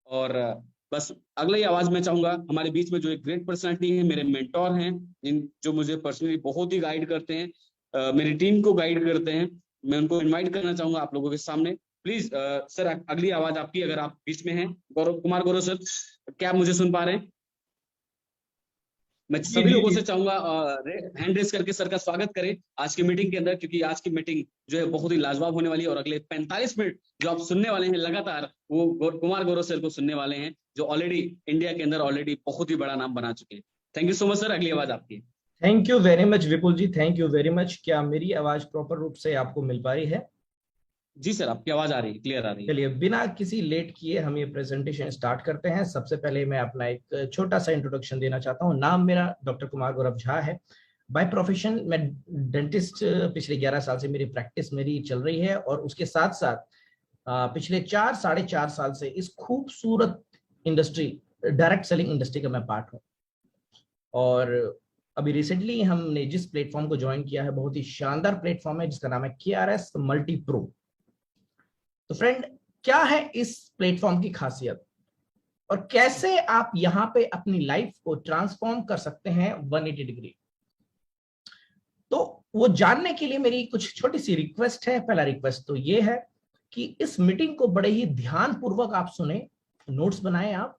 और बस अगली आवाज में चाहूंगा हमारे बीच में जो एक ग्रेट पर्सनालिटी है, मेरे मेंटोर हैं, जिन जो मुझे पर्सनली बहुत ही गाइड करते हैं, मेरी टीम को गाइड करते हैं। मैं उनको इनवाइट करना चाहूंगा आप लोगों के सामने। प्लीज सर, अगली आवाज आपकी, अगर आप बीच में हैं। गौरव कुमार, गौरव सर, क्या आप मुझे सुन पा रहे हैं? मैं जी सभी जी लोगों जी। से चाहूंगा हैंड रेस करके सर का स्वागत करें आज की मीटिंग के अंदर, क्योंकि आज की मीटिंग जो है बहुत ही लाजवाब होने वाली है। और अगले 45 मिनट जो आप सुनने वाले हैं लगातार, वो कुमार गौरव सर को सुनने वाले हैं, जो ऑलरेडी इंडिया के अंदर ऑलरेडी बहुत ही बड़ा नाम बना चुके हैं। Thank you so much sir, अगली आवाज आपकी है। Thank you very much Vipul ji, thank you very much. क्या मेरी आवाज प्रॉपर रूप से आपको मिल पा रही है? जी सर, आपकी आवाज आ रही है, क्लियर आ रही है। चलिए, बिना किसी लेट किए हम ये प्रेजेंटेशन स्टार्ट करते हैं। सबसे पहले मैं अपना एक छोटा सा इंट्रोडक्शन देना चाहता हूँ। नाम मेरा डॉक्टर कुमार गौरव झा है। बाय प्रोफेशन मैं डेंटिस्ट, पिछले 11 साल से मेरी प्रैक्टिस मेरी चल रही है, और उसके साथ साथ पिछले 4 साढ़े 4 साल से इस खूबसूरत इंडस्ट्री, डायरेक्ट सेलिंग इंडस्ट्री का मैं पार्ट हूँ। और अभी रिसेंटली हमने जिस प्लेटफॉर्म को ज्वाइन किया है, बहुत ही शानदार प्लेटफॉर्म है जिसका नाम है KRS मल्टी प्रो। तो फ्रेंड, क्या है इस प्लेटफॉर्म की खासियत और कैसे आप यहां पे अपनी लाइफ को ट्रांसफॉर्म कर सकते हैं 180 डिग्री, तो वो जानने के लिए मेरी कुछ छोटी सी रिक्वेस्ट है। पहला रिक्वेस्ट तो ये है कि इस मीटिंग को बड़े ही ध्यान पूर्वक आप सुने, नोट्स बनाएं आप।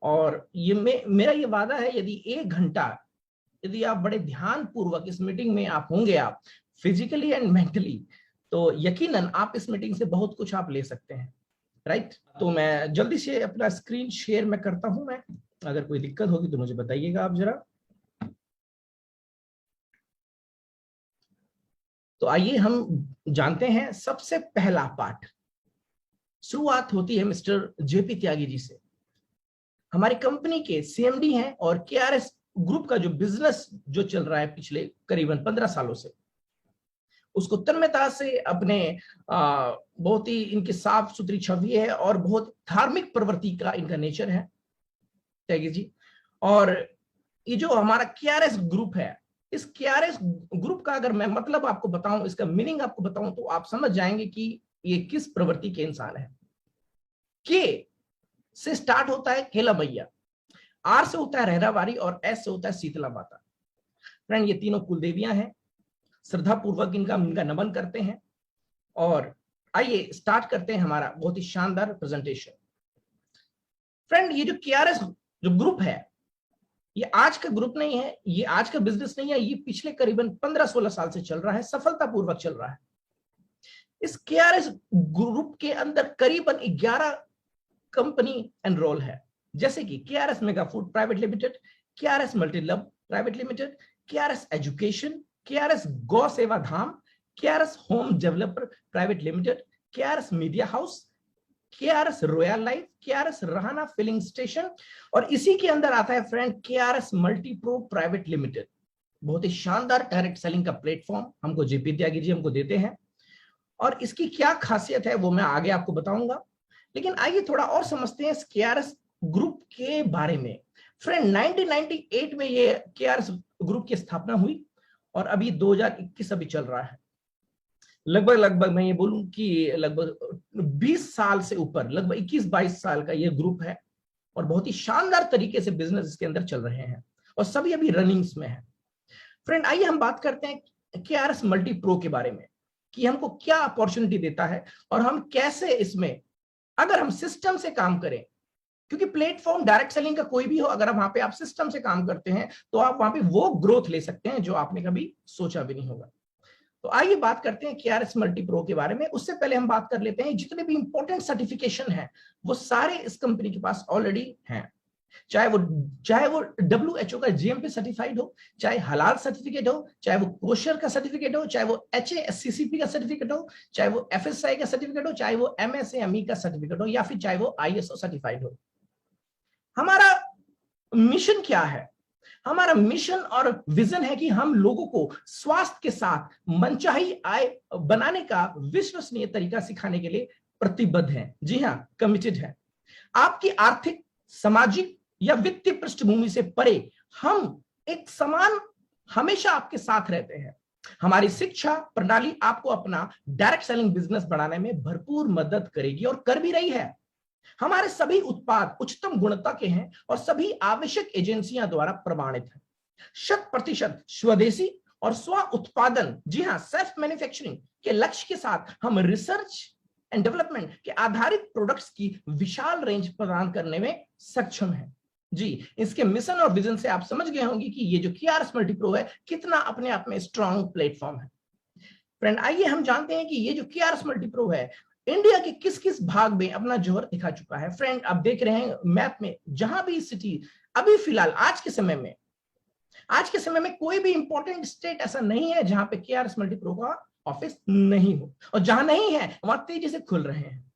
और ये मेरा ये वादा है, यदि 1 घंटा यदि आप बड़े ध्यान पूर्वक इस मीटिंग में आप होंगे, आप फिजिकली एंड मेंटली, तो यकीनन आप इस मीटिंग से बहुत कुछ आप ले सकते हैं। राइट? तो मैं जल्दी से अपना स्क्रीन शेयर मैं करता हूं। मैं, अगर कोई दिक्कत होगी तो मुझे बताइएगा आप जरा। तो आइए हम जानते हैं सबसे पहला पार्ट। शुरुआत होती है मिस्टर जेपी त्यागी जी से। हमारी कंपनी के CMD हैं और KRS ग्रुप का जो बिजनेस जो चल रहा है पिछले करीबन 15 सालों से, उसको तन्मयता से अपने बहुत ही इनकी साफ सुथरी छवि है और बहुत धार्मिक प्रवृत्ति का इनका नेचर है त्यागी जी। और ये जो हमारा KRS ग्रुप है, इस KRS ग्रुप का अगर मैं मतलब आपको बताऊं, इसका मीनिंग आपको बताऊं, तो आप समझ जाएंगे कि ये किस प्रवृत्ति के इंसान है। के से स्टार्ट होता है केला भैया, R से होता है रहरावारी और S से होता है शीतला माता। फ्रेंड, ये तीनों कुलदेवियां हैं। श्रद्धा पूर्वक इनका नमन करते हैं। और आइए स्टार्ट करते हैं हमारा बहुत ही शानदार प्रेजेंटेशन। फ्रेंड, ये जो KRS जो ग्रुप है, ये आज का ग्रुप नहीं है, ये आज का बिजनेस नहीं है, ये पिछले करीबन 15-16 साल से चल रहा है, सफलतापूर्वक चल रहा है। इस KRS ग्रुप के अंदर करीबन 11 कंपनी एनरोल है, जैसे कि KRS mega food private limited, KRS मल्टीलब private limited, KRS education, KRS Gau Seva Dham, KRS home developer private limited, KRS media house, KRS royal life, KRS रहाना फिलिंग स्टेशन, और इसी के अंदर आता है friend KRS multi pro private limited. बहुत ही शानदार डायरेक्ट सेलिंग का प्लेटफॉर्म हमको जेपी त्यागी जी हमको देते हैं, और इसकी क्या खासियत है वो मैं आगे आपको बताऊंगा। लेकिन आइए थोड़ा और समझते हैं इस KRS ग्रुप के बारे में। फ्रेंड, 1998 में ये KRS ग्रुप की स्थापना हुई और अभी 2021 अभी चल रहा है। लगभग मैं ये बोलूं कि लगभग 20 साल से ऊपर, लगभग 21-22 साल का ये ग्रुप है, और बहुत ही शानदार तरीके से बिजनेस इसके अंदर चल रहे हैं और सभी अभी रनिंग्स में है। फ्रेंड, आइए हम बात करते हैं KRS मल्टी प्रो के बारे में, कि हमको क्या अपॉर्चुनिटी देता है और हम कैसे इसमें, अगर हम सिस्टम से काम करें, क्योंकि प्लेटफॉर्म डायरेक्ट सेलिंग का कोई भी हो, अगर वहां पे आप सिस्टम से काम करते हैं तो आप वहां पे वो ग्रोथ ले सकते हैं जो आपने कभी सोचा भी नहीं होगा। तो आइए बात करते हैं KRS मल्टी प्रो के बारे में। उससे पहले हम बात कर लेते हैं जितने भी इंपॉर्टेंट सर्टिफिकेशन हैं वो सारे इस कंपनी के पास ऑलरेडी हैं। चाहे वो WHO का GMP सर्टिफाइड हो, चाहे हलाल सर्टिफिकेट हो, चाहे वो कोशर का सर्टिफिकेट हो, चाहे वो HACCP का सर्टिफिकेट हो, चाहे वो FSI का सर्टिफिकेट हो, चाहे वो MSAME का सर्टिफिकेट हो, या फिर चाहे वो ISO सर्टिफाइड हो। हमारा मिशन क्या है? हमारा मिशन और विजन है कि हम लोगों को स्वास्थ्य के साथ मनचाही आय बनाने का विश्वसनीय तरीका सिखाने के लिए प्रतिबद्ध हैं। जी हाँ, कमिटेड है। आपकी आर्थिक, सामाजिक या वित्तीय पृष्ठभूमि से परे हम एक समान हमेशा आपके साथ रहते हैं। हमारी शिक्षा प्रणाली आपको अपना डायरेक्ट सेलिंग बिजनेस बढ़ाने में भरपूर मदद करेगी और कर भी रही है। हमारे सभी उत्पाद उच्चतम गुणवत्ता के हैं और सभी आवश्यक एजेंसियां द्वारा प्रमाणित हैं। 100% स्वदेशी और स्व उत्पादन, जी हां, सेल्फ मैन्युफैक्चरिंग के लक्ष्य के साथ हम रिसर्च एंड डेवलपमेंट के आधारित प्रोडक्ट्स की विशाल रेंज प्रदान करने में सक्षम है। जी, इसके मिशन और विजन से आप समझ गए होंगे कि ये जो KRS मल्टीप्रो है कितना अपने आप में स्ट्रॉन्ग प्लेटफॉर्म है। फ्रेंड, आइए हम जानते हैं कि ये जो KRS मल्टीप्रो है इंडिया के किस किस भाग में अपना जोहर दिखा चुका है। फ्रेंड, आप देख रहे हैं मैप में, जहां भी सिटी अभी फिलहाल आज के समय में कोई भी इंपॉर्टेंट स्टेट ऐसा नहीं है जहां पे KRS मल्टीप्रो का ऑफिस नहीं हो, और जहां नहीं है वहां तेजी से खुल रहे हैं।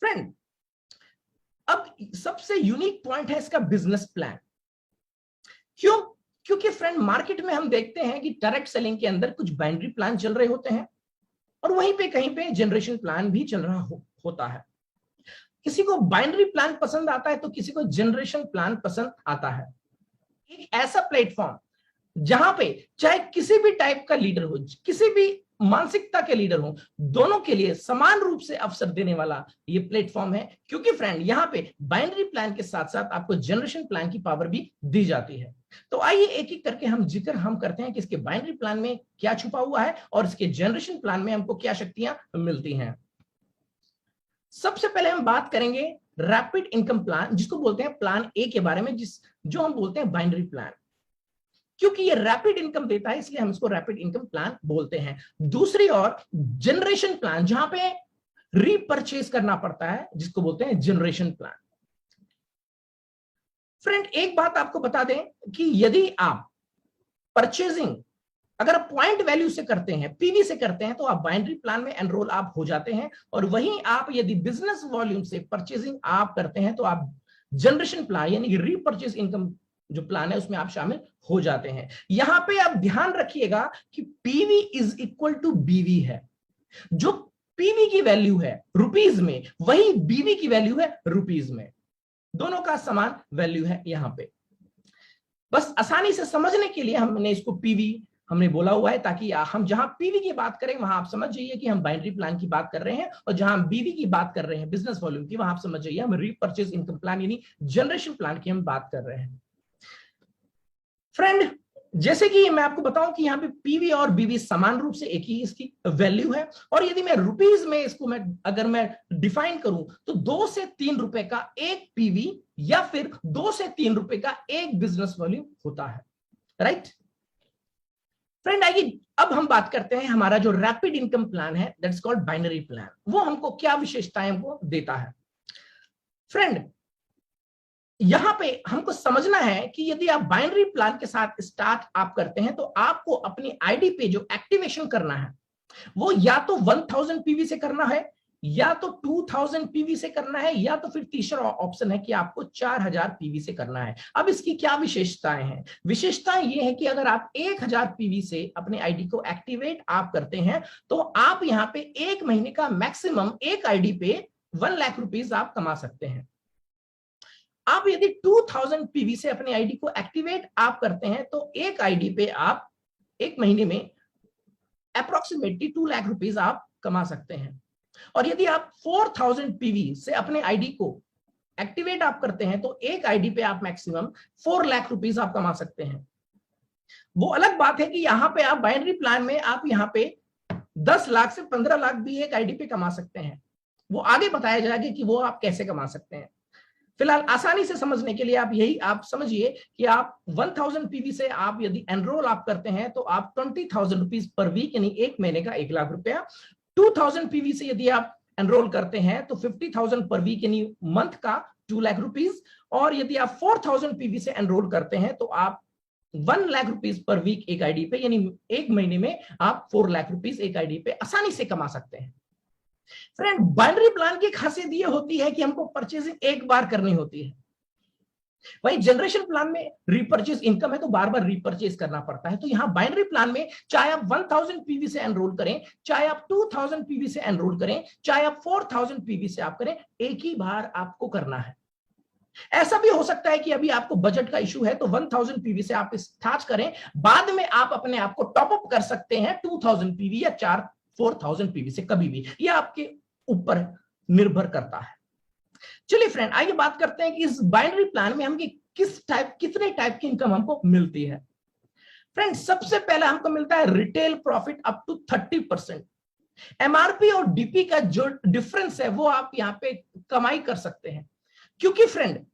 फ्रेंड, अब सबसे यूनिक पॉइंट है इसका बिजनेस प्लान। क्यों? क्योंकि फ्रेंड, मार्केट में हम देखते हैं कि डायरेक्ट सेलिंग के अंदर कुछ बाइनरी प्लान चल रहे होते हैं और वहीं पे कहीं पे जनरेशन प्लान भी चल रहा होता है। किसी को बाइनरी प्लान पसंद आता है तो किसी को जनरेशन प्लान पसंद आता है। एक ऐसा प्लेटफॉर्म जहां पे चाहे किसी भी टाइप का लीडर हो, किसी भी मानसिकता के लीडर हो, दोनों के लिए समान रूप से अवसर देने वाला ये प्लेटफॉर्म है। क्योंकि फ्रेंड, यहां पे बाइनरी प्लान के साथ साथ आपको जनरेशन प्लान की पावर भी दी जाती है। तो आइए एक एक करके हम जिक्र करते हैं कि इसके बाइनरी प्लान में क्या छुपा हुआ है और इसके जनरेशन प्लान में हमको क्या शक्तियां मिलती हैं। सबसे पहले हम बात करेंगे रैपिड इनकम प्लान, जिसको बोलते हैं प्लान ए के बारे में, जो हम बोलते हैं बाइनरी प्लान। क्योंकि ये रैपिड इनकम देता है इसलिए हम इसको रैपिड इनकम प्लान बोलते हैं। दूसरी ओर जनरेशन प्लान, जहां पे रीपरचेज करना पड़ता है, जिसको बोलते हैं जनरेशन प्लान। फ्रेंड, एक बात आपको बता दें कि यदि आप परचेजिंग अगर आप पॉइंट वैल्यू से करते हैं, पीवी से करते हैं, तो आप बाइनरी प्लान में एनरोल आप हो जाते हैं। और वहीं आप यदि बिजनेस वॉल्यूम से परचेजिंग आप करते हैं तो आप जनरेशन प्लान यानी कि रीपरचेज इनकम जो प्लान है उसमें आप शामिल हो जाते हैं। यहां पे आप ध्यान रखिएगा कि पीवी इज इक्वल टू बीवी है। जो पीवी की वैल्यू है रुपीज में, वही बीवी की वैल्यू है रुपीज में। दोनों का समान वैल्यू है यहां पे। बस आसानी से समझने के लिए हमने इसको पीवी हमने बोला हुआ है, ताकि हम जहां पीवी की बात करें वहां आप समझ जाइए कि हम बाइनरी प्लान की बात कर रहे हैं, और जहां हम बीवी की बात कर रहे हैं बिजनेस वॉल्यूम की, वहां आप समझ जाइए हम रीपरचेज इनकम प्लान यानी जनरेशन प्लान की हम बात कर रहे हैं। फ्रेंड, जैसे कि मैं आपको बताऊं कि यहाँ पे पीवी और बीवी समान रूप से एक ही इसकी वैल्यू है, और यदि मैं रुपीज में इसको अगर मैं डिफाइन करूं तो 2 से 3 रुपए का एक पीवी या फिर 2 से 3 रुपए का एक बिजनेस वॉल्यूम होता है। राइट फ्रेंड, आइए अब हम बात करते हैं हमारा जो रैपिड इनकम प्लान है, दैट्स कॉल्ड बाइनरी प्लान। वो हमको क्या विशेषताएं हमको देता है। फ्रेंड, यहां पे हमको समझना है कि यदि आप बाइनरी प्लान के साथ स्टार्ट आप करते हैं तो आपको अपनी आईडी पे जो एक्टिवेशन करना है वो या तो 1000 पीवी से करना है, या तो 2000 पीवी से करना है, या तो फिर तीसरा ऑप्शन है कि आपको 4000 पीवी से करना है। अब इसकी क्या विशेषताएं हैं? विशेषताएं ये है कि अगर आप 1000 पीवी से अपने आईडी को एक्टिवेट आप करते हैं तो आप यहां पे एक महीने का मैक्सिमम एक आईडी पे 1 लाख रुपीज आप कमा सकते हैं। आप यदि 2000 पीवी से अपने आईडी को एक्टिवेट आप करते हैं तो एक आईडी पे आप एक महीने में अप्रोक्सीमेटली 2 लाख रुपीज आप कमा सकते हैं। और यदि आप 4000 पीवी से अपने आईडी को एक्टिवेट आप करते हैं तो एक आईडी पे आप मैक्सिमम 4 लाख रुपीज आप कमा सकते हैं। वो अलग बात है कि यहां पे आप बाइनरी प्लान में आप यहां पे 10 लाख से 15 लाख भी एक आईडी पे कमा सकते हैं। वो आगे बताया जाएगा कि वो आप कैसे कमा सकते हैं। फिलहाल आसानी से समझने के लिए आप यही आप समझिए कि आप 1000 पीवी से आप यदि एनरोल आप करते हैं तो आप 20,000 रुपीज पर वीक यानी एक महीने का 1 लाख रुपया। 2000 पीवी से यदि आप एनरोल करते हैं तो 50,000 पर वीक यानी मंथ का 2 लाख रुपीज। और यदि आप 4000 पीवी से एनरोल करते हैं तो आप 1 लाख रुपीज पर वीक एक आईडी पे यानी एक महीने में आप 4 लाख रुपीज एक आईडी पे आसानी से कमा सकते हैं। फ्रेंड, बाइनरी प्लान की खासियत यह होती है कि हमको परचेजिंग एक बार करनी होती है। वही जनरेशन प्लान में रीपरचेज इनकम है तो बार बार रीपरचेज करना पड़ता है। तो यहां बाइनरी प्लान में चाहे आप 1000 पीवी से एनरोल करें, चाहे आप 2000 पीवी से एनरोल करें, चाहे आप 4000 पीवी से आप करें, एक ही बार आपको करना है। ऐसा भी हो सकता है कि अभी आपको बजट का इशू है तो 1000 पीवी से आप स्टार्ट करें, बाद में आप अपने आप को टॉप अप कर सकते हैं 2000 पीवी या 4000 पीवी से, कभी भी। यह आपके ऊपर निर्भर करता है। चलिए फ्रेंड, आइए बात करते हैं कि इस बाइनरी प्लान में हम कितने टाइप की इनकम हमको मिलती है। फ्रेंड, सबसे पहला हमको मिलता है retail profit up to 30%। MRP और डीपी का जो डिफरेंस है वो आप यहाँ पे कमाई कर सकते हैं, क्योंकि फ्रेंड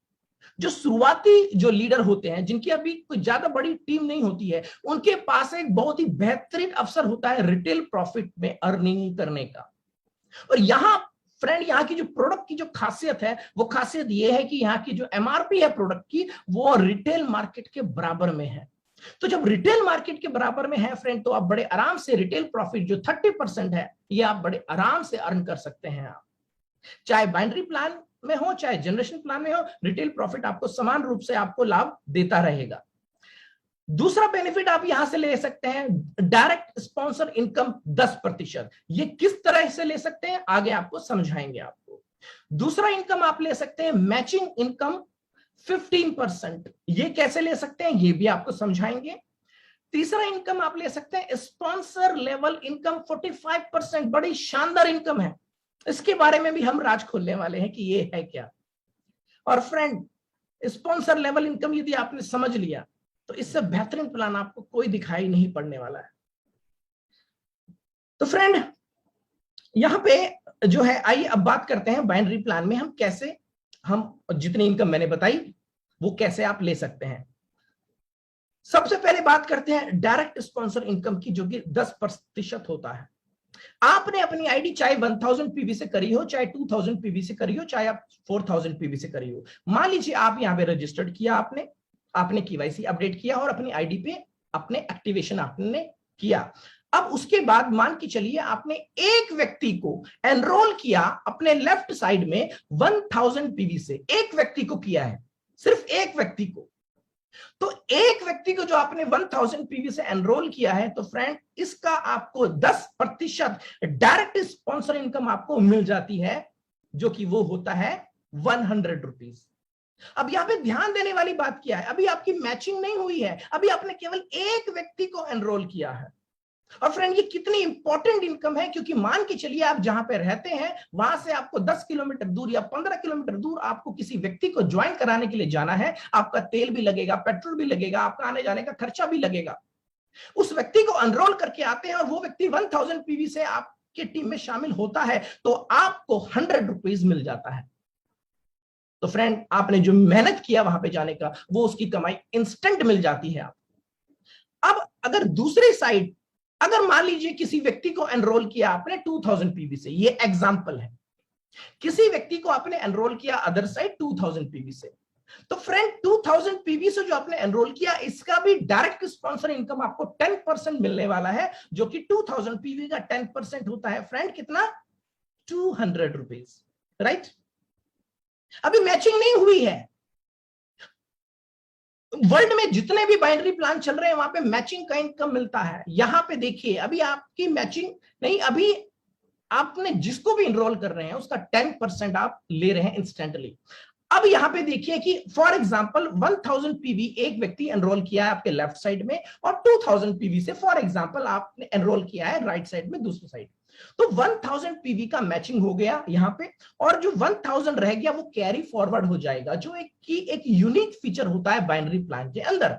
जो शुरुआती जो लीडर होते हैं, जिनकी अभी कोई ज्यादा बड़ी टीम नहीं होती है, उनके पास एक बहुत ही बेहतरीन अवसर होता है रिटेल प्रॉफिट में अर्निंग करने का। और यहाँ फ्रेंड, यहाँ की जो प्रोडक्ट की जो खासियत है, वो खासियत ये है कि यहाँ की जो एमआरपी है प्रोडक्ट की, वो रिटेल मार्केट के बराबर में है। तो जब रिटेल मार्केट के बराबर में है फ्रेंड, तो आप बड़े आराम से रिटेल प्रॉफिट जो 30% है, ये आप बड़े आराम से अर्न कर सकते हैं। आप चाहे बाइनरी प्लान में हो चाहे जनरेशन प्लान में हो, रिटेल प्रॉफिट आपको समान रूप से आपको लाभ देता रहेगा। दूसरा बेनिफिट आप यहां से ले सकते हैं, डायरेक्ट स्पॉन्सर इनकम 10%। ये किस तरह से ले सकते हैं आगे आपको समझाएंगे आपको। दूसरा इनकम आप ले सकते हैं मैचिंग इनकम 15%। ये कैसे ले सकते हैं ये भी आपको समझाएंगे। तीसरा इनकम आप ले सकते हैं स्पॉन्सर लेवल इनकम 45%। बड़ी शानदार इनकम है, इसके बारे में भी हम राज खोलने वाले हैं कि ये है क्या। और फ्रेंड, स्पॉन्सर लेवल इनकम यदि आपने समझ लिया तो इससे बेहतरीन प्लान आपको कोई दिखाई नहीं पड़ने वाला है। तो फ्रेंड, यहां पे जो है, आइए अब बात करते हैं बाइनरी प्लान में हम कैसे, हम जितनी इनकम मैंने बताई वो कैसे आप ले सकते हैं। सबसे पहले बात करते हैं डायरेक्ट स्पॉन्सर इनकम की, जो कि 10% होता है। आपने अपनी आईडी चाहे 1000 पीवी से करी हो, चाहे 2000 पीवी से करी हो, चाहे आप 4000 पीवी से करी हो। मान लीजिए आप यहां पे रजिस्टर्ड किया, आपने केवाईसी अपडेट किया और अपनी आईडी पे अपने एक्टिवेशन आपने किया। अब उसके बाद मान के चलिए आपने एक व्यक्ति को एनरोल किया अपने लेफ्ट साइड में 1000 पीवी से, एक व्यक्ति को किया है, सिर्फ एक व्यक्ति को। तो एक व्यक्ति को जो आपने 1000 पीवी से एनरोल किया है, तो फ्रेंड इसका आपको 10% डायरेक्ट स्पॉन्सर इनकम आपको मिल जाती है, जो कि वो होता है 100 रुपीज। अब यहां पे ध्यान देने वाली बात क्या है, अभी आपकी मैचिंग नहीं हुई है, अभी आपने केवल एक व्यक्ति को एनरोल किया है। और फ्रेंड, ये कितनी इंपॉर्टेंट इनकम है, क्योंकि मान के चलिए आप जहां पे रहते हैं वहां से आपको 10 किलोमीटर दूर या 15 किलोमीटर दूर आपको किसी व्यक्ति को ज्वाइन कराने के लिए जाना है। आपका तेल भी लगेगा, पेट्रोल भी लगेगा, आपका आने जाने का खर्चा भी लगेगा। उस व्यक्ति को एनरोल करके आते हैं और वो व्यक्ति 1000 पीवी से आपके टीम में शामिल होता है, तो आपको 100 रुपीज मिल जाता है। तो फ्रेंड, आपने जो मेहनत किया वहां पे जाने का, वो उसकी कमाई इंस्टेंट मिल जाती है आपको। अब अगर दूसरी साइड, अगर मान लीजिए किसी व्यक्ति को एनरोल किया आपने 2000 पीवी से, ये एग्जांपल है, किसी व्यक्ति को आपने एनरोल किया अदर साइड 2000 पीवी से, तो फ्रेंड 2000 पीवी से जो आपने एनरोल किया, इसका भी डायरेक्ट स्पॉन्सर इनकम आपको 10% मिलने वाला है, जो कि 2000 पीवी का 10% होता है फ्रेंड कितना, 200 रुपीज, राइट। अभी मैचिंग नहीं हुई है, वर्ल्ड में जितने भी बाइनरी प्लान चल रहे हैं वहां पे मैचिंग का इनकम मिलता है। यहां पे देखिए, अभी आपकी मैचिंग नहीं, अभी आपने जिसको भी इनरोल कर रहे हैं उसका 10% आप ले रहे हैं इंस्टेंटली। अब यहां पे देखिए कि फॉर एग्जांपल 1000 पीवी एक व्यक्ति एनरोल किया है आपके लेफ्ट साइड में, और 2000 पीवी से फॉर एग्जांपल आपने एनरोल किया है राइट साइड में, दूसरी साइड। तो 1000 पीवी का मैचिंग हो गया यहां पे, और जो 1000 रह गया वो कैरी फॉरवर्ड हो जाएगा, जो एक यूनिक फीचर होता है बाइनरी प्लान के अंदर।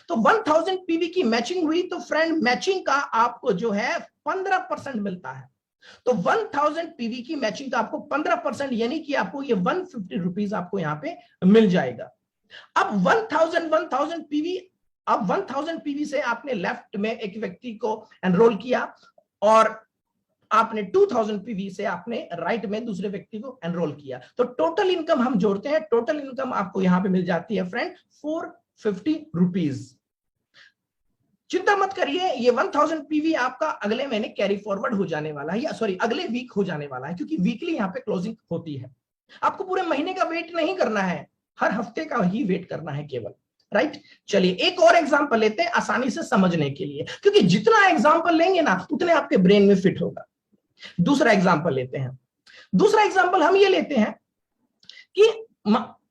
तो 1000 पीवी की मैचिंग हुई, तो फ्रेंड मैचिंग का आपको जो है 15% मिलता है। तो 1000 पीवी की मैचिंग का आपको 15%, यानी कि आपको ये 150 रुपीज आपको यहां पे मिल जाएगा। अब 1000 पीवी, अब 1000 पीवी से आपने लेफ्ट में एक व्यक्ति को एनरोल किया, और आपने 2000 पीवी से आपने राइट में दूसरे व्यक्ति को एनरोल किया। तो टोटल इनकम हम जोड़ते हैं, टोटल इनकम आपको यहां पे मिल जाती है फ्रेंड 450 रुपीज। चिंता मत करिए, ये 1000 पीवी आपका अगले महीने कैरी फॉरवर्ड हो जाने वाला है, या सॉरी अगले वीक हो जाने वाला है, क्योंकि वीकली यहाँ पे क्लोजिंग होती है। आपको पूरे महीने का वेट नहीं करना है, हर हफ्ते का ही वेट करना है केवल, राइट। चलिए एक और एग्जांपल लेते हैं आसानी से समझने के लिए, क्योंकि जितना एग्जांपल लेंगे ना उतने आपके ब्रेन में फिट होगा। दूसरा एग्जांपल लेते हैं। दूसरा एग्जांपल हम ये लेते हैं कि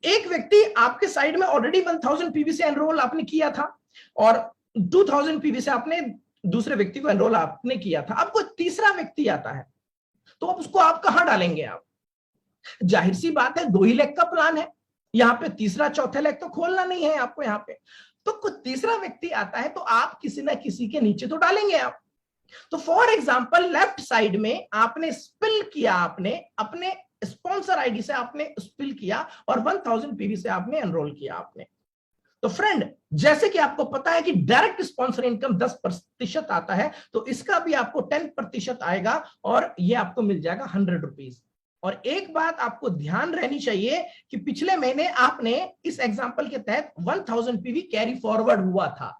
एक व्यक्ति आपके साइड में ऑलरेडी 1000 पीवी से एनरोल आपने किया था, और 2000 पीवी से आपने दूसरे व्यक्ति को एनरोल आपने किया था। अब कोई तीसरा व्यक्ति आता है, तो अब उसको आप कहां डालेंगे, आप जाहिर सी बात है 2 ही लेग का प्लान है, यहाँ पे तीसरा चौथा लेग तो खोलना नहीं है आपको यहाँ पे। तो कुछ तीसरा व्यक्ति आता है तो आप किसी ना किसी के नीचे तो डालेंगे आप। तो फॉर एग्जांपल लेफ्ट साइड में आपने स्पिल किया, आपने अपने स्पॉन्सर आईडी से आपने स्पिल किया और 1000 पीवी से आपने एनरोल किया आपने। तो फ्रेंड, जैसे कि आपको पता है कि डायरेक्ट स्पॉन्सर इनकम 10% आता है, तो इसका भी आपको 10% आएगा और ये आपको मिल जाएगा 100 रुपीज। और एक बात आपको ध्यान रहनी चाहिए कि पिछले महीने आपने इस एग्जांपल के तहत 1000 पीवी कैरी फॉरवर्ड हुआ था।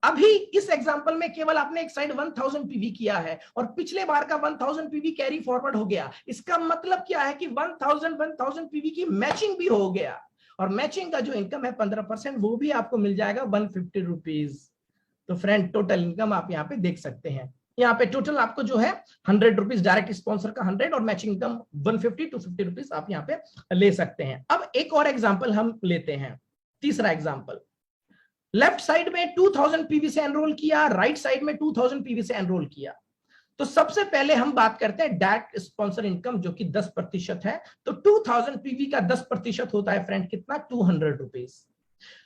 अभी इस एग्जांपल में केवल आपने एक साइड 1000 पीवी किया है और पिछले बार का 1000 पीवी कैरी फॉरवर्ड हो गया। इसका मतलब क्या है कि 1000 पीवी की मैचिंग भी हो गया और मैचिंग का जो इनकम है 15% वो भी आपको मिल जाएगा 150 रुपीज। तो फ्रेंड, टोटल इनकम आप यहाँ पे देख सकते हैं। यहाँ पे टोटल आपको जो है 100 रुपीज डायरेक्ट स्पॉन्सर का 100 और मैचिंग इनकम 150 to 50 रुपीज आप यहाँ पे ले सकते हैं। अब एक और एग्जाम्पल हम लेते हैं, तीसरा एग्जाम्पल। लेफ्ट साइड में 2000 पीवी से एनरोल किया, राइट साइड में 2000 पीवी से एनरोल किया। तो सबसे पहले हम बात करते हैं डायरेक्ट स्पॉन्सर इनकम जो कि 10% है। तो 2000 पीवी का 10% होता है फ्रेंड कितना, 200 रुपीज।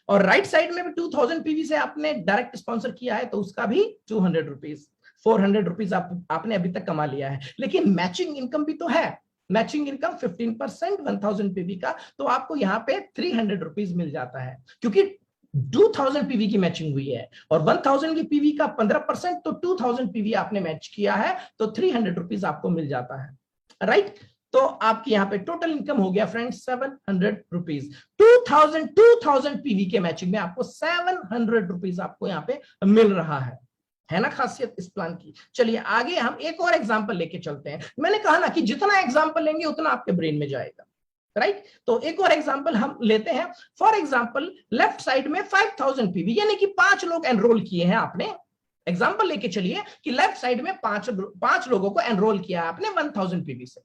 और राइट साइड में भी 2000 पीवी से आपने डायरेक्ट स्पॉन्सर किया है तो उसका भी 200 रुपीज, 400 रुपीज आपने अभी तक कमा लिया है। लेकिन मैचिंग इनकम भी तो है, मैचिंग इनकम 15% 1000 पीवी का, तो आपको यहाँ पे 300 रुपीज मिल जाता है क्योंकि 2000 पीवी की मैचिंग हुई है और 1000 की पीवी का 15%, तो 2000 पीवी आपने मैच किया है तो 300 रुपीज आपको मिल जाता है, राइट। तो आपकी यहाँ पे टोटल इनकम हो गया फ्रेंड 700 रुपीज। 2000 पीवी के मैचिंग में आपको 700 रुपीज आपको यहाँ पे मिल रहा है ना खासियत इस प्लान की। चलिए आगे हम एक और एग्जांपल लेके चलते हैं। मैंने कहा ना कि जितना एग्जांपल लेंगे उतना आपके ब्रेन में जाएगा, राइट। तो एक और एग्जांपल हम लेते हैं। फॉर एग्जांपल लेफ्ट साइड में 5000 पीवी, यानी कि 5 लोग एनरोल किए हैं आपने। एग्जांपल लेके चलिए कि लेफ्ट साइड में 5 लोगों को एनरोल किया आपने 1000 पीवी से,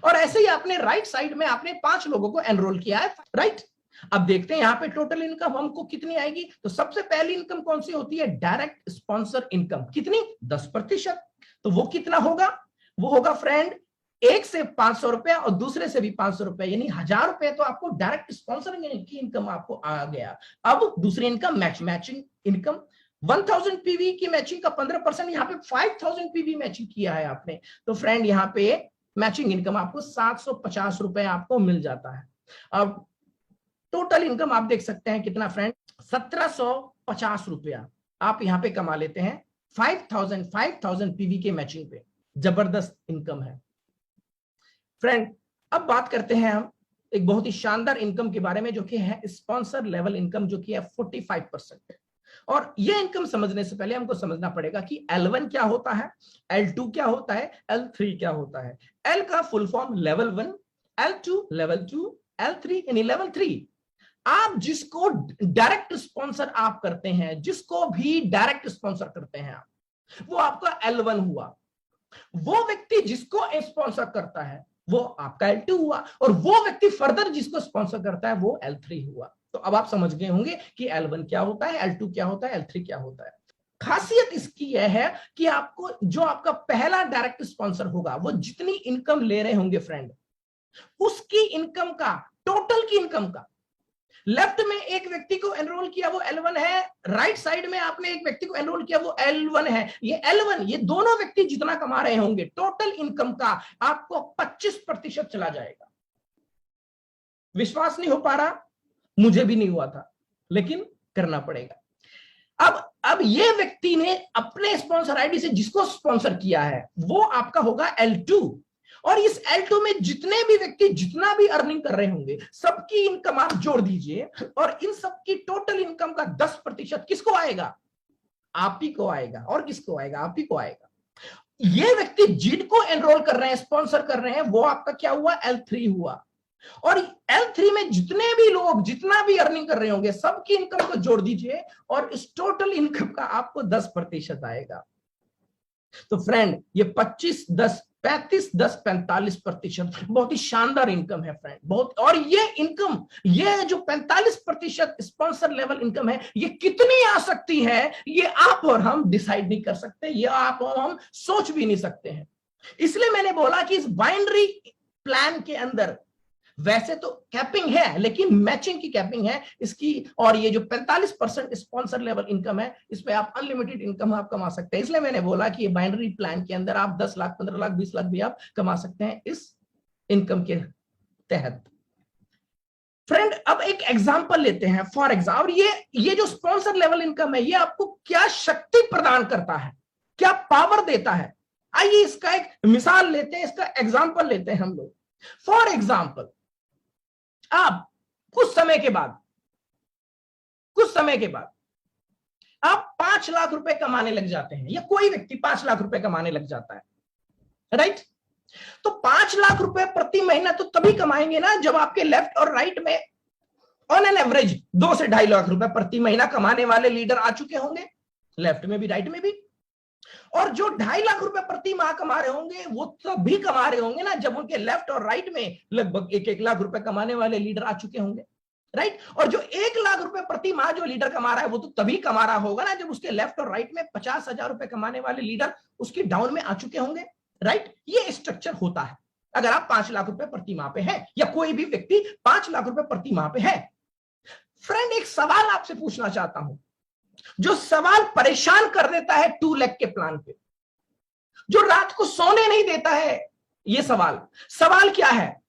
और ऐसे ही आपने राइट साइड में आपने 5 लोगों को एनरोल किया है, राइट। अब देखते हैं यहाँ पे टोटल इनकम हमको कितनी आएगी। तो सबसे पहली इनकम कौन सी होती है, डायरेक्ट स्पॉन्सर इनकम, कितनी, 10%। तो वो कितना होगा, वो होगा फ्रेंड एक से 500 रुपए और दूसरे से भी 500 रुपए, यानी 1000 रुपए तो आपको डायरेक्ट स्पॉन्सर की इनकम आपको आ गया। अब दूसरी इनकम मैचिंग इनकम, 1000 पीवी की मैचिंग का 15%, यहाँ पे 5000 पीवी मैचिंग किया है आपने, तो फ्रेंड यहाँ पे मैचिंग इनकम आपको 750 रुपए आपको मिल जाता है। अब टोटल इनकम आप देख सकते हैं कितना फ्रेंड, 1750 रुपया आप यहाँ पे कमा लेते हैं 5000 पीवी के मैचिंग पे। जबरदस्त इनकम है फ्रेंड। अब बात करते हैं हम एक बहुत ही शानदार इनकम के बारे में जो कि है स्पॉन्सर लेवल इनकम, जो कि है 45%। और ये इनकम समझने से पहले हमको समझना पड़ेगा कि L1 क्या होता है, L2 क्या होता है, L3 क्या होता है। L का full form level 1, L2 level 2, L3 यानी लेवल 3। आप जिसको डायरेक्ट स्पॉन्सर आप करते हैं, जिसको भी डायरेक्ट स्पॉन्सर करते हैं आप, वो आपका L1 हुआ। वो व्यक्ति जिसको स्पॉन्सर करता है वो आपका L2 हुआ, और वो व्यक्ति फर्दर जिसको स्पॉन्सर करता है वो L3 हुआ। तो अब आप समझ गए होंगे कि L1 क्या होता है, L2 क्या होता है, L3 क्या होता है। खासियत इसकी यह है कि आपको जो आपका पहला डायरेक्ट स्पॉन्सर होगा वो जितनी इनकम ले रहे होंगे फ्रेंड, उसकी इनकम का, टोटल की इनकम का, लेफ्ट में एक व्यक्ति को एनरोल किया वो L1 है, राइट साइड में आपने एक व्यक्ति को एनरोल किया वो L1 है। ये L1, ये दोनों व्यक्ति जितना कमा रहे होंगे टोटल इनकम का आपको 25% चला जाएगा। विश्वास नहीं हो पा रहा, मुझे भी नहीं हुआ था, लेकिन करना पड़ेगा। अब ये व्यक्ति ने अपने स्पॉन्सर आईडी से जिसको स्पॉन्सर किया है वो आपका होगा L2, और इस L2 में जितने भी व्यक्ति जितना भी अर्निंग कर रहे होंगे सबकी इनकम आप जोड़ दीजिए, और इन सबकी टोटल इनकम का 10% किसको आएगा, आप ही को आएगा। और किसको आएगा, आप ही को आएगा। ये व्यक्ति जिनको एनरोल कर रहे हैं, स्पॉन्सर कर रहे हैं, वो आपका क्या हुआ, L3 हुआ। और L3 में जितने भी लोग जितना भी अर्निंग कर रहे होंगे सबकी इनकम को जोड़ दीजिए, और इस टोटल इनकम का आपको 10% आएगा। तो फ्रेंड ये 25, 10, 35, 10, 45% बहुत ही शानदार इनकम है फ्रेंड, बहुत। और ये इनकम, ये जो 45% स्पॉन्सर लेवल इनकम है, ये कितनी आ सकती है ये आप और हम डिसाइड नहीं कर सकते, ये आप और हम सोच भी नहीं सकते हैं। इसलिए मैंने बोला कि इस बाइनरी प्लान के अंदर वैसे तो कैपिंग है, लेकिन मैचिंग की कैपिंग है इसकी, और ये जो 45% स्पॉन्सर लेवल इनकम है, इस पे आप अनलिमिटेड इनकम आप कमा सकते हैं। इसलिए मैंने बोला कि ये बाइनरी प्लान के अंदर आप 10 लाख, 15 लाख, 20 लाख भी आप कमा सकते हैं इस इनकम के तहत। फ्रेंड, अब एक एग्जांपल लेते हैं। फॉर एग्जाम्पल, ये जो स्पॉन्सर लेवल इनकम है, ये आपको क्या शक्ति प्रदान करता है, क्या पावर देता है। आइए इसका एक मिसाल लेते हैं, इसका एग्जांपल लेते हैं हम लोग। फॉर एग्जांपल, आप कुछ समय के बाद आप 5 लाख रुपए कमाने लग जाते हैं, या कोई व्यक्ति 5 लाख रुपए कमाने लग जाता है, राइट। तो 5 लाख रुपए प्रति महीना तो तभी कमाएंगे ना जब आपके लेफ्ट और राइट में ऑन एन एवरेज 2 से 2.5 लाख रुपए प्रति महीना कमाने वाले लीडर आ चुके होंगे, लेफ्ट में भी राइट में भी। और जो 2.5 लाख रुपए प्रति माह कमा रहे होंगे, वो तभी कमा रहे होंगे ना जब उनके लेफ्ट और राइट में लगभग 1-1 लाख रुपए कमाने वाले लीडर आ चुके होंगे, राइट। और जो 1 लाख रुपए प्रति माह जो लीडर कमा रहा है, वो तो तभी कमा रहा होगा ना जब उसके लेफ्ट और राइट में 50,000 रुपए कमाने वाले लीडर उसकी डाउन में आ चुके होंगे, राइट। ये स्ट्रक्चर होता है अगर आप 5 लाख रुपए प्रति माह पे हैं, या कोई भी व्यक्ति 5 लाख रुपए प्रति माह पे है। फ्रेंड, एक सवाल आपसे पूछना चाहता हूं, जो सवाल परेशान कर देता है 2 लाख के प्लान पे, जो रात को सोने नहीं देता है, ये सवाल क्या है?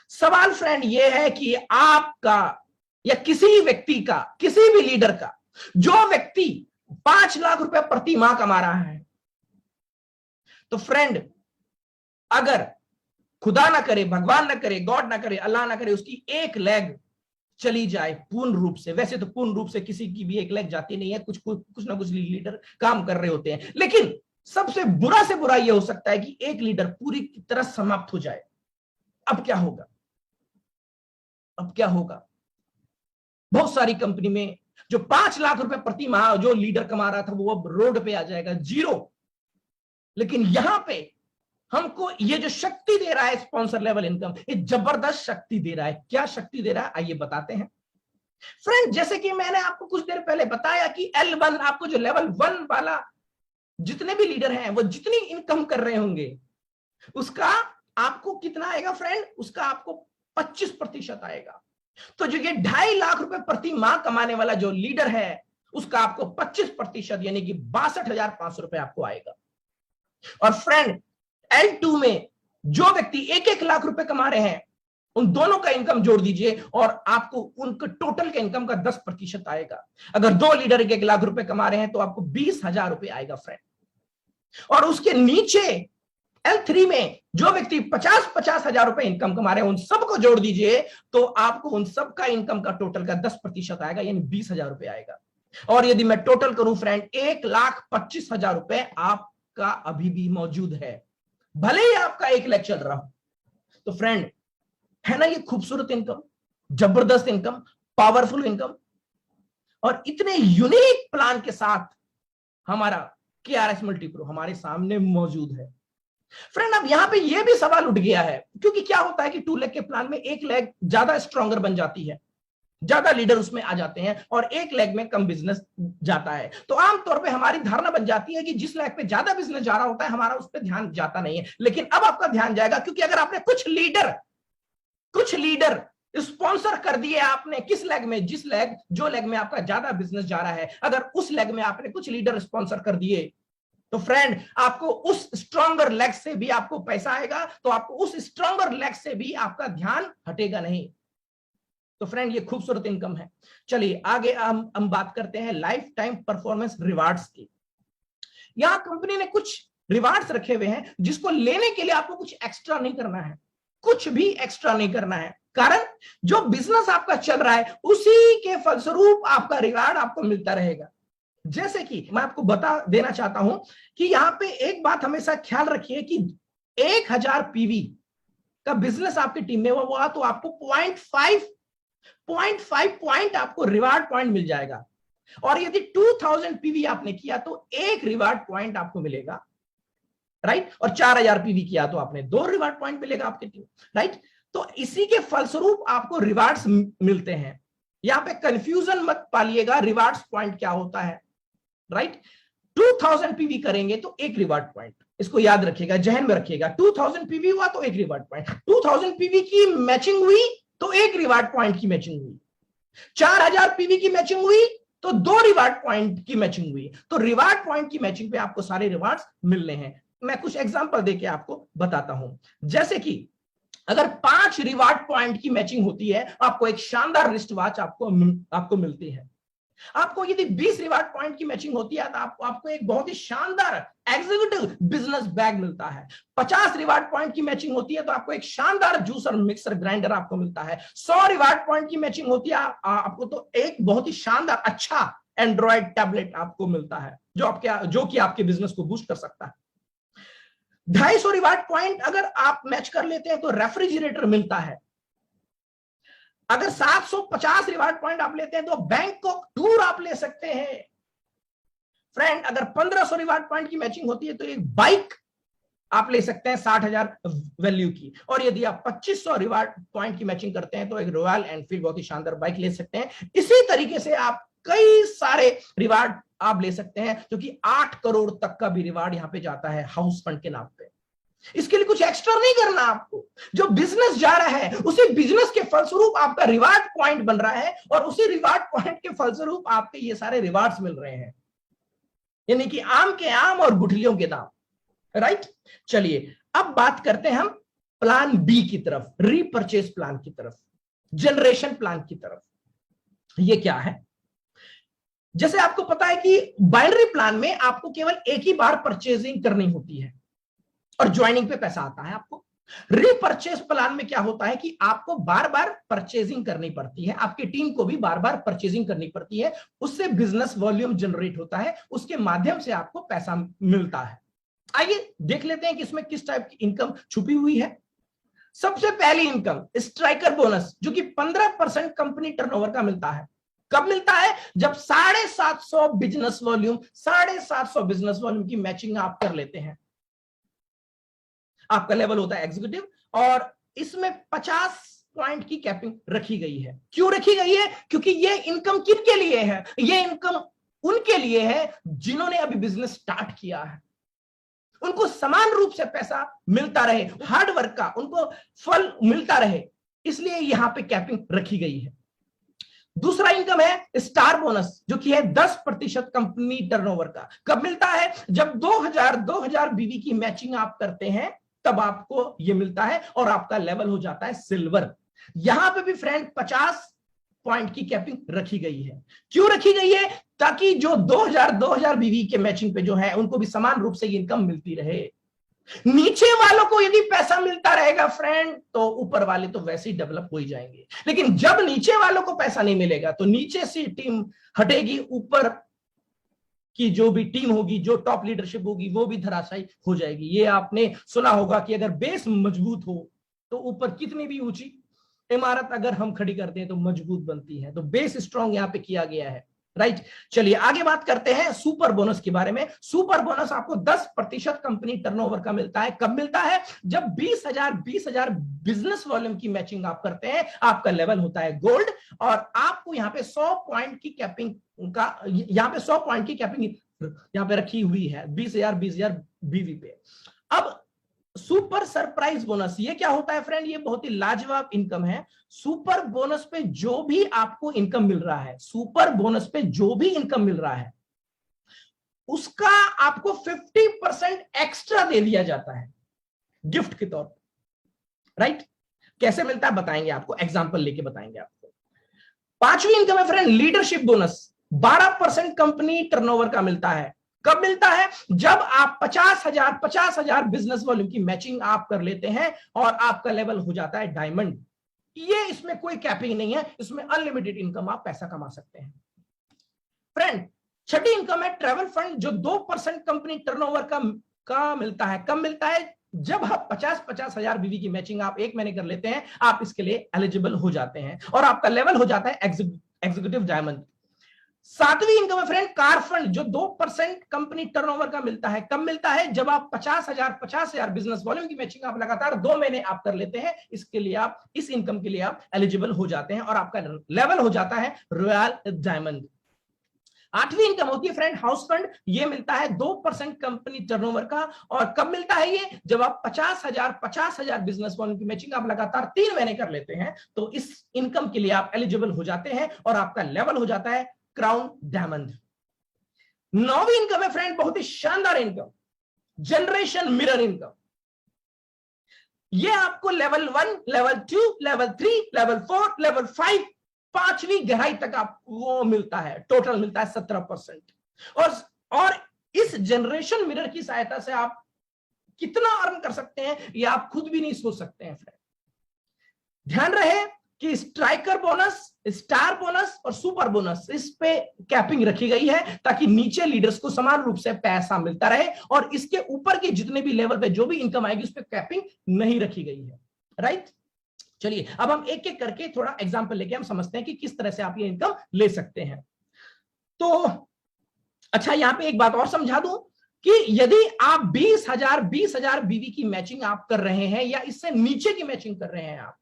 सवाल फ्रेंड ये है कि आपका या किसी व्यक्ति का, किसी भी लीडर का, जो व्यक्ति 5 लाख रुपए प्रति माह कमा रहा है, तो फ्रेंड अगर खुदा ना करे, भगवान ना करे, गॉड ना करे, अल्लाह ना करे, उसकी एक लेग चली जाए पूर्ण रूप से, वैसे तो पूर्ण रूप से किसी की भी एक लेग जाती नहीं है, कुछ ना कुछ लीडर काम कर रहे होते हैं, लेकिन सबसे बुरा से बुरा यह हो सकता है कि एक लीडर पूरी तरह समाप्त हो जाए। अब क्या होगा? बहुत सारी कंपनी में जो 5 लाख रुपए प्रति माह जो लीडर कमा रहा था, वो अब रोड पे आ जाएगा, जीरो। लेकिन यहां पे हमको ये जो शक्ति दे रहा है स्पॉन्सर लेवल इनकम, ये जबरदस्त शक्ति दे रहा है। क्या शक्ति दे रहा है, आइए बताते हैं। फ्रेंड, जैसे कि मैंने आपको कुछ देर पहले बताया कि L1, आपको जो लेवल 1 वाला जितने भी लीडर हैं, वो जितनी इनकम कर रहे होंगे, उसका आपको कितना आएगा फ्रेंड? उसका आपको 25% आएगा। तो जो ये 2.5 लाख रुपए प्रति माह कमाने वाला जो लीडर है, उसका आपको 25% यानी कि 62,500 रुपए आपको आएगा। और फ्रेंड, L2 में जो व्यक्ति 1-1 लाख रुपए कमा रहे हैं, उन दोनों का इनकम जोड़ दीजिए और आपको उनके टोटल के इनकम का 10% आएगा। अगर 2 लीडर 1-1 लाख रुपए कमा रहे हैं तो आपको 20,000 रुपए आएगा फ्रेंड। और उसके नीचे L3 में जो व्यक्ति 50,000 रुपए इनकम कमा रहे हैं, उन सबको जोड़ दीजिए तो आपको उन सबका इनकम का टोटल का 10% आएगा, यानी 20,000 रुपए आएगा। और यदि मैं टोटल करूं फ्रेंड, 1,25,000 रुपए आपका अभी भी मौजूद है, भले ही आपका 1 लाख चल रहा हो। तो फ्रेंड, है ना ये खूबसूरत इनकम, जबरदस्त इनकम, पावरफुल इनकम, और इतने यूनिक प्लान के साथ हमारा KRS मल्टीप्रो हमारे सामने मौजूद है। फ्रेंड, अब यहां पे ये भी सवाल उठ गया है, क्योंकि क्या होता है कि 2 लाख के प्लान में 1 लाख ज्यादा स्ट्रॉन्गर बन जाती है, ज्यादा लीडर उसमें आ जाते हैं, और 1 लाख में कम बिजनेस जाता है। तो आमतौर पे हमारी धारणा बन जाती है कि जिस लाख पे ज्यादा बिजनेस जा रहा होता है, हमारा उस पर ध्यान जाता नहीं है। लेकिन अब आपका ध्यान जाएगा, क्योंकि अगर आपने कुछ लीडर स्पॉन्सर कर दिए आपने, किस लेग में, जो लेग में आपका ज्यादा बिजनेस जा रहा है, अगर उस लेग में आपने कुछ लीडर स्पॉन्सर कर दिए, तो फ्रेंड आपको उस स्ट्रॉन्गर लेग से भी आपको पैसा आएगा, तो आपको उस स्ट्रॉन्गर लेग से भी आपका ध्यान हटेगा नहीं। तो फ्रेंड, ये खूबसूरत इनकम है। चलिए आगे हम बात करते हैं लाइफ टाइम परफॉर्मेंस रिवार्ड्स की। यहां कंपनी ने कुछ रिवार्ड्स रखे हुए हैं, जिसको लेने के लिए आपको कुछ एक्स्ट्रा नहीं करना है, कुछ भी एक्स्ट्रा नहीं करना है। कारण जो बिजनेस आपका चल रहा है, उसी के फलस्वरूप आपका रिवार्ड आपको मिलता रहेगा। जैसे कि मैं आपको बता देना चाहता हूं कि यहां पे एक बात हमेशा ख्याल रखिए कि 1000 पीवी का बिजनेस आपकी टीम में हुआ तो आपको 0.5 पॉइंट आपको रिवार्ड पॉइंट मिल जाएगा। और यदि 2000 पीवी आपने किया तो 1 रिवार्ड पॉइंट आपको मिलेगा, राइट। और 4000 पीवी किया तो आपने 2 रिवार्ड पॉइंट मिलेगा आपकी टीम, राइट। तो इसी के फलस्वरूप आपको रिवार्ड्स मिलते हैं। यहां पे कंफ्यूजन मत पालिएगा, रिवार्ड्स पॉइंट क्या होता है, राइट। 2000 पीवी करेंगे तो 1 रिवार्ड पॉइंट, इसको याद रखिएगा, जहन में रखिएगा। 2000 पीवी हुआ तो एक रिवार्ड पॉइंट, 2000 पीवी की मैचिंग हुई तो एक रिवार्ड पॉइंट की मैचिंग हुई, 4000 पीवी की मैचिंग हुई तो 2 रिवार्ड पॉइंट की मैचिंग हुई। तो रिवार्ड पॉइंट की मैचिंग पे आपको सारे रिवार्ड्स मिलने हैं। मैं कुछ एग्जांपल देके आपको बताता हूं। जैसे कि अगर 5 रिवार्ड पॉइंट की मैचिंग होती है, आपको एक शानदार रिस्ट वॉच आपको मिलती है। आपको यदि 20 रिवार्ड पॉइंट की मैचिंग होती है तो आपको एक बहुत ही शानदार एग्जीक्यूटिव बिजनेस बैग मिलता है। 50 रिवार्ड पॉइंट की मैचिंग होती है तो आपको एक शानदार जूसर मिक्सर ग्राइंडर आपको मिलता है। 100 रिवार्ड पॉइंट की मैचिंग होती है आपको तो एक बहुत ही शानदार अच्छा एंड्रॉयड टैबलेट आपको मिलता है, जो कि आपके बिजनेस को बूस्ट कर सकता है। 250 रिवार्ड पॉइंट अगर आप मैच कर लेते हैं तो रेफ्रिजरेटर मिलता है। अगर 750 रिवार्ड पॉइंट आप लेते हैं तो बैंकॉक टूर आप ले सकते हैं। फ्रेंड, अगर 1500 रिवार्ड पॉइंट की मैचिंग होती है तो एक बाइक आप ले सकते हैं 60,000 वैल्यू की। और यदि आप 2500 रिवार्ड पॉइंट की मैचिंग करते हैं तो एक रॉयल एनफील्ड बहुत ही शानदार बाइक ले सकते हैं। इसी तरीके से आप कई सारे रिवार्ड आप ले सकते हैं, जो कि 8 करोड़ तक का भी रिवार्ड यहां पे जाता है हाउस फंड के नाम पे। इसके लिए कुछ एक्स्ट्रा नहीं करना आपको। जो बिजनेस जा रहा है उसी बिजनेस के फलस्वरूप आपका रिवार्ड पॉइंट बन रहा है और उसी रिवार्ड पॉइंट के फलस्वरूप आपके ये सारे रिवार्ड्स मिल रहे हैं, यानी कि आम के आम और गुठलियों के दाम। राइट, चलिए अब बात करते हैं हम प्लान बी की तरफ, रीपरचेज प्लान की तरफ, जनरेशन प्लान की तरफ। ये क्या है? जैसे आपको पता है कि बाइनरी प्लान में आपको केवल एक ही बार परचेजिंग करनी होती है और ज्वाइनिंग पे पैसा आता है आपको। रीपरचेज प्लान में क्या होता है कि आपको बार बार परचेजिंग करनी पड़ती है, आपकी टीम को भी बार बार परचेजिंग करनी पड़ती है, उससे बिजनेस वॉल्यूम जनरेट होता है, उसके माध्यम से आपको पैसा मिलता है। आइए देख लेते हैं कि इसमें किस टाइप की इनकम छुपी हुई है। सबसे पहली इनकम स्ट्राइकर बोनस, जो कि 15% कंपनी टर्नओवर का मिलता है। कब मिलता है? जब 750 बिजनेस वॉल्यूम की मैचिंग आप कर लेते हैं। आपका लेवल होता है एग्जीक्यूटिव और इसमें 50 पॉइंट की कैपिंग रखी गई है। क्यों रखी गई है? क्योंकि ये इनकम किनके लिए है? ये इनकम उनके लिए है जिन्होंने अभी बिजनेस स्टार्ट किया है, उनको समान रूप से पैसा मिलता रहे, हार्डवर्क का उनको फल मिलता रहे, इसलिए यहां पे कैपिंग रखी गई है। दूसरा इनकम है स्टार बोनस, जो कि है 10% कंपनी टर्नओवर का। कब मिलता है? जब 2000 बीवी की मैचिंग आप करते हैं तब आपको यह मिलता है और आपका लेवल हो जाता है सिल्वर। यहां पे भी फ्रेंड 50 पॉइंट की कैपिंग रखी गई है। क्यों रखी गई है? ताकि जो 2000 बीवी के मैचिंग पे जो है उनको भी समान रूप से इनकम मिलती रहे। नीचे वालों को यदि पैसा मिलता रहेगा फ्रेंड तो ऊपर वाले तो वैसे ही डेवलप हो ही जाएंगे, लेकिन जब नीचे वालों को पैसा नहीं मिलेगा तो नीचे से टीम हटेगी, ऊपर की जो भी टीम होगी, जो टॉप लीडरशिप होगी, वो भी धराशायी हो जाएगी। ये आपने सुना होगा कि अगर बेस मजबूत हो तो ऊपर कितनी भी ऊंची इमारत अगर हम खड़ी करते हैं तो मजबूत बनती है। तो बेस स्ट्रांग यहां पे किया गया है। राइट, चलिए आगे बात करते हैं सुपर बोनस के बारे में। सुपर बोनस आपको 10% कंपनी टर्नओवर का मिलता है। कब मिलता है? जब 20,000 बिजनेस वॉल्यूम की मैचिंग आप करते हैं, आपका लेवल होता है गोल्ड और आपको यहाँ पे 100 पॉइंट की कैपिंग का, यहाँ पे 100 पॉइंट की कैपिंग यहाँ पे रखी हुई है 20,000 बीवी पे। अब सुपर सरप्राइज बोनस, ये क्या होता है फ्रेंड? ये बहुत ही लाजवाब इनकम है। सुपर बोनस पे जो भी आपको इनकम मिल रहा है, सुपर बोनस पे जो भी इनकम मिल रहा है, उसका आपको 50% एक्स्ट्रा दे दिया जाता है गिफ्ट के तौर पर। राइट, कैसे मिलता है बताएंगे आपको, एग्जांपल लेके बताएंगे आपको। पांचवी इनकम है friend leadership bonus, 12% company turnover का मिलता है। कब मिलता है? जब आप 50,000 बिजनेस वॉल्यूम की मैचिंग आप कर लेते हैं और आपका लेवल हो जाता है डायमंड। ये इसमें कोई कैपिंग नहीं है, इसमें अनलिमिटेड इनकम आप पैसा कमा सकते हैं। फ्रेंड, छठी इनकम है ट्रैवल फंड, जो 2% कंपनी टर्नओवर का मिलता है। कब मिलता है? जब आप 50,000 बीवी की मैचिंग आप एक महीने कर लेते हैं, आप इसके लिए एलिजिबल हो जाते हैं और आपका लेवल हो जाता है एग्जीक्यूटिव डायमंड। सातवीं इनकम है फ्रेंड कार फंड, जो 2% कंपनी टर्नओवर का मिलता है। कब मिलता है? जब आप 50,000 बिजनेस वॉल्यूम की मैचिंग आप लगातार 2 महीने आप कर लेते हैं, इसके लिए आप, इस इनकम के लिए आप एलिजिबल हो जाते हैं और आपका लेवल हो जाता है रॉयल डायमंड। 8वीं इनकम होती है फ्रेंड हाउस फंड। ये मिलता है 2% कंपनी टर्नओवर का। और कब मिलता है ये? जब आप 50,000 बिजनेस वॉल्यूम की मैचिंग आप लगातार 3 महीने कर लेते हैं, तो इस इनकम के लिए आप एलिजिबल हो जाते हैं और आपका लेवल हो जाता है क्राउन डायमंड। 9वीं इनकम है फ्रेंड, बहुत ही शानदार इनकम, जनरेशन मिरर इनकम। ये आपको level 1, level 2, level 3, level 4, level 5, 5वीं गहराई तक आपको वो मिलता है, टोटल मिलता है 17%। और इस जनरेशन मिरर की सहायता से आप कितना अर्न कर सकते हैं ये आप खुद भी नहीं सोच सकते हैं फ्रेंड। ध्यान रहे कि स्ट्राइकर बोनस, स्टार बोनस और सुपर बोनस, इस पे कैपिंग रखी गई है ताकि नीचे लीडर्स को समान रूप से पैसा मिलता रहे, और इसके ऊपर के जितने भी लेवल पे जो भी इनकम आएगी उस पे कैपिंग नहीं रखी गई है। राइट, चलिए अब हम एक एक करके थोड़ा एग्जांपल लेके हम समझते हैं कि किस तरह से आप ये इनकम ले सकते हैं। तो अच्छा, यहां पे एक बात और समझा दूं कि यदि आप 20,000 बीवी की मैचिंग आप कर रहे हैं या इससे नीचे की मैचिंग कर रहे हैं आप,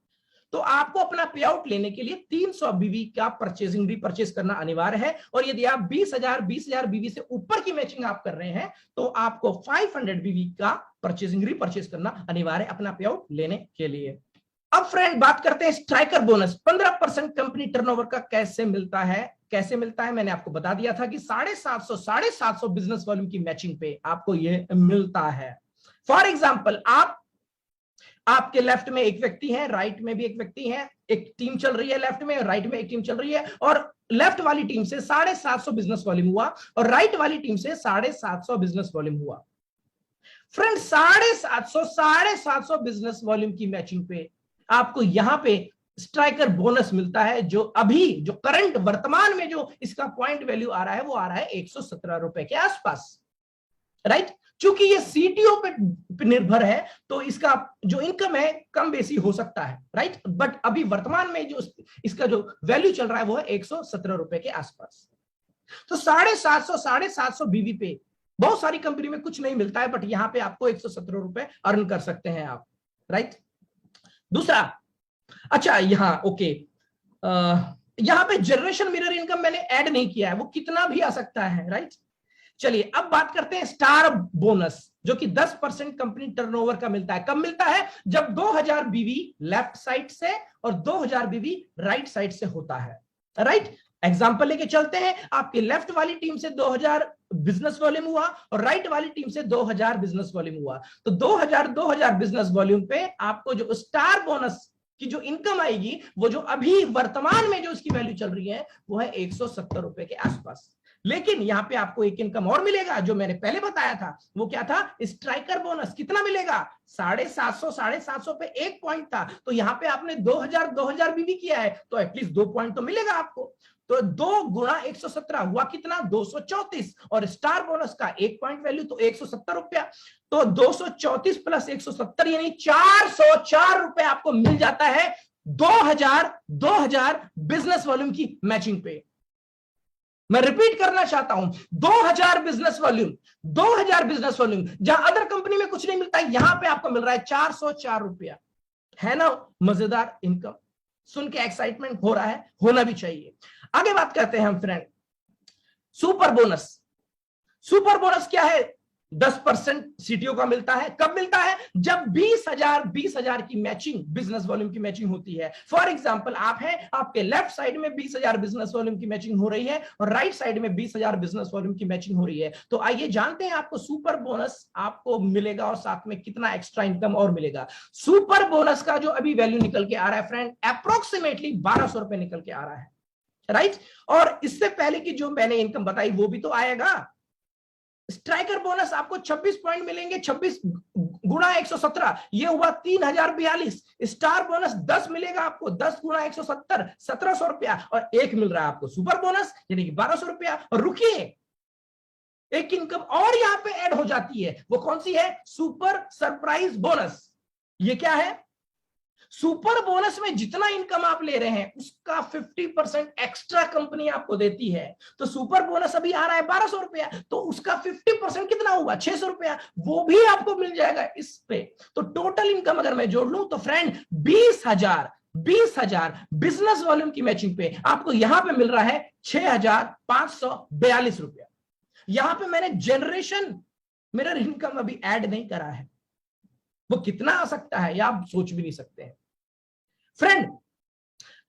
तो आपको अपना पे आउट लेने के लिए 300 बीवी का परचेजिंग रीपरचेज करना अनिवार्य है। और यदि आप 20,000 बीवी से ऊपर की मैचिंग आप कर रहे हैं तो आपको 500 बीवी का परचेजिंग रीपरचेज करना अनिवार्य है अपना पे आउट लेने के लिए। अब फ्रेंड बात करते हैं स्ट्राइकर बोनस। 15% कंपनी टर्नओवर का कैसे मिलता है? कैसे मिलता है मैंने आपको बता दिया था कि 750 बिजनेस वॉल्यूम की मैचिंग पे आपको ये मिलता है। फॉर एग्जाम्पल, आपके लेफ्ट में एक व्यक्ति है, राइट में भी एक व्यक्ति है, एक टीम चल रही है लेफ्ट में, राइट में एक टीम चल रही है, और लेफ्ट वाली टीम से 750 बिजनेस वॉल्यूम हुआ और राइट वाली टीम से 750 बिजनेस वॉल्यूम हुआ। फ्रेंड 750 बिजनेस वॉल्यूम की मैचिंग पे आपको यहां पे स्ट्राइकर बोनस मिलता है, जो अभी जो करंट वर्तमान में जो इसका पॉइंट वैल्यू आ रहा है वो आ रहा है 117 रुपए के आसपास। राइट, चूंकि ये सीटीओ पे निर्भर है तो इसका जो इनकम है कम बेसी हो सकता है। राइट, बट अभी वर्तमान में जो इसका जो वैल्यू चल रहा है वो है 117 रुपए के आसपास। तो 750 बीवी पे बहुत सारी कंपनी में कुछ नहीं मिलता है, बट यहां पे आपको 117 रुपए अर्न कर सकते हैं आप। राइट, दूसरा, अच्छा यहां ओके, यहां पे जनरेशन मिरर इनकम मैंने ऐड नहीं किया है, वो कितना भी आ सकता है। राइट, चलिए अब बात करते हैं स्टार बोनस, जो कि 10% कंपनी टर्नओवर का मिलता है। कब मिलता है? जब 2000 बीवी लेफ्ट साइड से और 2000 बीवी राइट साइड से होता है। राइट, एग्जांपल लेके चलते हैं, आपकी लेफ्ट वाली टीम से 2000 बिजनेस वॉल्यूम हुआ और राइट वाली टीम से 2000 बिजनेस वॉल्यूम हुआ, तो 2000 बिजनेस वॉल्यूम पे आपको जो स्टार बोनस की जो इनकम आएगी, वो जो अभी वर्तमान में जो इसकी वैल्यू चल रही है वो है 170 रुपए के आसपास। लेकिन यहां पे आपको एक इनकम और मिलेगा जो मैंने पहले बताया था, वो क्या था? Striker bonus. कितना मिलेगा? 750 पे एक पॉइंट था, तो यहां पे आपने 2000 बीवी किया है तो एटलीस्ट 2 पॉइंट तो मिलेगा आपको। तो 2 गुणा 117 हुआ कितना? 234, और स्टार बोनस का 1 पॉइंट वैल्यू तो 170 रुपया, तो 234 प्लस 170 यानी 404 रुपए आपको मिल जाता है 2000 बिजनेस वॉल्यूम की मैचिंग पे। मैं रिपीट करना चाहता हूं, 2000 बिजनेस वॉल्यूम, जहां अदर कंपनी में कुछ नहीं मिलता है, यहां पे आपको मिल रहा है 404 रुपया। है ना मजेदार इनकम? सुन के एक्साइटमेंट हो रहा है, होना भी चाहिए। आगे बात करते हैं हम friend super bonus. Super bonus क्या है? 10% सीटीओ का मिलता है। कब मिलता है? जब 20,000 की मैचिंग, बिजनेस वॉल्यूम की मैचिंग होती है। फॉर एग्जांपल, आप हैं, आपके लेफ्ट साइड में 20,000 बिजनेस वॉल्यूम की मैचिंग हो रही है और राइट साइड में 20,000 बिजनेस वॉल्यूम की मैचिंग हो रही है। तो आइए जानते हैं आपको सुपर बोनस आपको मिलेगा और साथ में कितना एक्स्ट्रा इनकम और मिलेगा। सुपर बोनस का जो अभी वैल्यू निकल के आ रहा है फ्रेंड, अप्रोक्सीमेटली 1200 रुपए निकल के आ रहा है। राइट, और इससे पहले की जो मैंने इनकम बताई वो भी तो आएगा। स्ट्राइकर बोनस आपको 26 पॉइंट मिलेंगे, 26 गुणा 117, ये हुआ 3042। स्टार बोनस 10 मिलेगा आपको, 10 गुणा 170, 1700 रुपया, और एक मिल रहा है आपको सुपर बोनस यानी कि 1200 रुपया। और रुकिए, एक इनकम और यहां पे ऐड हो जाती है, वो कौन सी है? Super surprise bonus. ये क्या है? सुपर बोनस में जितना इनकम आप ले रहे हैं उसका 50% एक्स्ट्रा कंपनी आपको देती है। तो सुपर बोनस अभी आ रहा है 1200 रुपया, तो उसका 50% कितना हुआ? 600 रुपया, वो भी आपको मिल जाएगा इस पे। तो टोटल इनकम अगर मैं जोड़ लूं तो फ्रेंड 20,000 20,000 बिजनेस वॉल्यूम की मैचिंग पे आपको यहां पे मिल रहा है 6,542 रुपया। यहां पे मैंने जनरेशन मिरर इनकम अभी ऐड नहीं करा है, वो कितना आ सकता है या आप सोच भी नहीं सकते हैं फ्रेंड।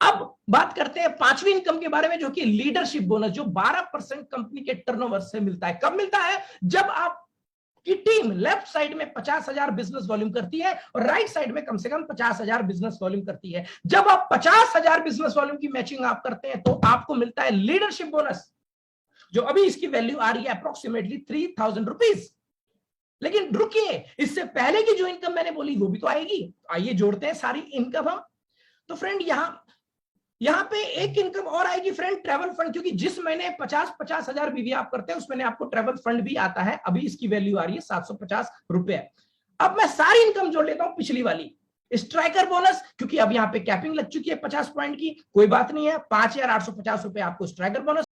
अब बात करते हैं पांचवी इनकम के बारे में, जो कि लीडरशिप बोनस, जो 12% कंपनी के टर्नओवर से मिलता है। कब मिलता है? जब आप की टीम लेफ्ट साइड में 50,000 बिजनेस वॉल्यूम करती है और राइट साइड में कम से कम 50,000 बिजनेस वॉल्यूम करती है। जब आप 50,000 बिजनेस वॉल्यूम की मैचिंग आप करते हैं तो आपको मिलता है लीडरशिप बोनस, जो अभी इसकी वैल्यू आ रही है अप्रोक्सीमेटली 3,000 रुपीज। लेकिन रुकिए, इससे पहले की जो इनकम मैंने बोली वो भी तो आएगी। आइए जोड़ते हैं सारी इनकम हम। तो फ्रेंड यहां पे एक इनकम और आएगी फ्रेंड, ट्रैवल फंड, क्योंकि जिस महीने 50-50 हजार बीवी आप करते हैं उस महीने आपको ट्रैवल फंड भी आता है। अभी इसकी वैल्यू आ रही है 750 रुपए। अब मैं सारी इनकम जोड़ लेता हूं पिछली वाली। स्ट्राइकर बोनस, क्योंकि अब यहां पे कैपिंग लग चुकी है 50 पॉइंट की, कोई बात नहीं है, 5,850 रुपए आपको स्ट्राइकर बोनस